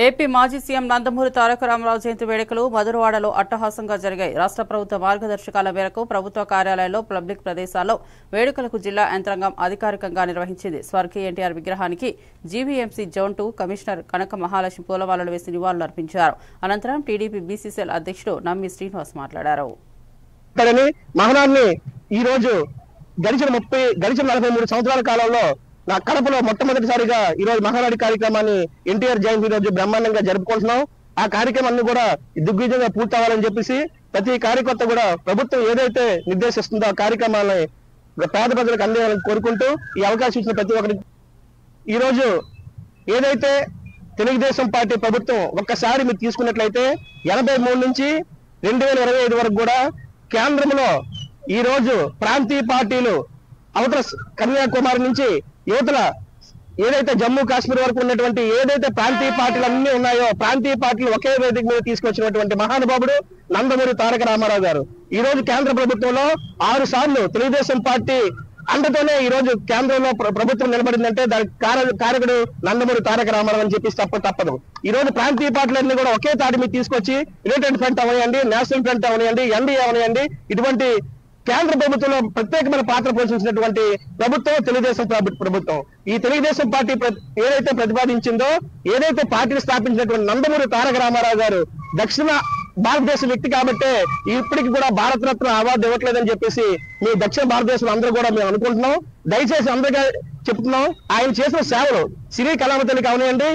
AP మాజీ CM Nandamuri Taraka Ramarao జయంతి వేడుకలు మధురవాడలో అట్టహాసంగా జరిగాయి. రాష్ట్ర ప్రభుత్వ మార్గదర్శకాల మేరకు ప్రభుత్వ కార్యాలయాల్లో, పబ్లిక్ ప్రదేశాల్లో వేడుకలకు జిల్లా యంత్రాంగం అధికారికంగా నిర్వహించింది. స్వర్గీయ ఎన్టీఆర్ విగ్రహానికి జీవీఎంసీ జోన్ 2 కమిషనర్ కనక మహాలక్ష్మి పూలమాలలు వేసి నివాళులర్పించారు. అనంతరం టీడీపీ బీసీసీఎల్ అధ్యక్షుడు నమ్మి శ్రీనివాస్ మాట్లాడారు. గడిచిన 43 సంవత్సరాల కాలంలో నా కడపలో మొట్టమొదటిసారిగా ఈ రోజు మహానాడి కార్యక్రమాన్ని ఎన్టీఆర్ జయంతి రోజు బ్రహ్మాండంగా జరుపుకుంటున్నాం. ఆ కార్యక్రమాన్ని కూడా దిగ్విజయంగా పూర్తవ్వాలని చెప్పేసి ప్రతి కార్యకర్త కూడా ప్రభుత్వం ఏదైతే నిర్దేశిస్తుందో ఆ కార్యక్రమాలని పేద ప్రజలకు అందేయాలని కోరుకుంటూ ఈ అవకాశం ఇచ్చిన ప్రతి ఒక్కరికి ఈ రోజు ఏదైతే తెలుగుదేశం పార్టీ ప్రభుత్వం ఒక్కసారి మీరు తీసుకున్నట్లయితే 83 నుంచి 2025 వరకు కూడా కేంద్రంలో ఈ రోజు ప్రాంతీయ పార్టీలు అవతల కన్యాకుమారి నుంచి యువతల ఏదైతే జమ్మూ కాశ్మీర్ వరకు ఉన్నటువంటి ఏదైతే ప్రాంతీయ పార్టీలు అన్ని ఉన్నాయో ప్రాంతీయ పార్టీలు ఒకే వేదిక మీద తీసుకొచ్చినటువంటి మహానుభావుడు నందమూరి తారక రామారావు గారు. ఈ రోజు కేంద్ర ప్రభుత్వంలో 6 సార్లు తెలుగుదేశం పార్టీ అండతోనే ఈ రోజు కేంద్రంలో ప్రభుత్వం నిలబడిందంటే దానికి కారకుడు నందమూరి తారక రామారావు అని చెప్పి తప్పదు. ఈ రోజు ప్రాంతీయ పార్టీలన్నీ కూడా ఒకే తాటి మీద తీసుకొచ్చి యునైటెడ్ ఫ్రంట్ అవనియండి, నేషనల్ ఫ్రంట్ అవనియండి, ఎన్డీఏ అవనియండి, ఇటువంటి కేంద్ర ప్రభుత్వంలో ప్రత్యేకమైన పాత్ర పోషించినటువంటి ప్రభుత్వం తెలుగుదేశం ప్రభుత్వం. ఈ తెలుగుదేశం పార్టీ ఏదైతే ప్రతిపాదించిందో, ఏదైతే పార్టీని స్థాపించినటువంటి నందమూరి తారక రామారావు గారు దక్షిణ భారతదేశ వ్యక్తి కాబట్టే ఇప్పటికి కూడా భారతరత్న అవార్డు ఇవ్వట్లేదని చెప్పేసి మీ దక్షిణ భారతదేశం అందరూ కూడా మేము అనుకుంటున్నాం. దయచేసి అందరికీ చెప్తున్నాం, ఆయన చేసిన సేవలు సిరి కళావతులకి అవనివ్వండి,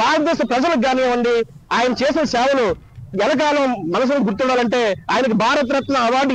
భారతదేశ ప్రజలకు కానివ్వండి, ఆయన చేసిన సేవలు ఎలకాలం మనసును గుర్తుండాలంటే ఆయనకు భారతరత్న అవార్డు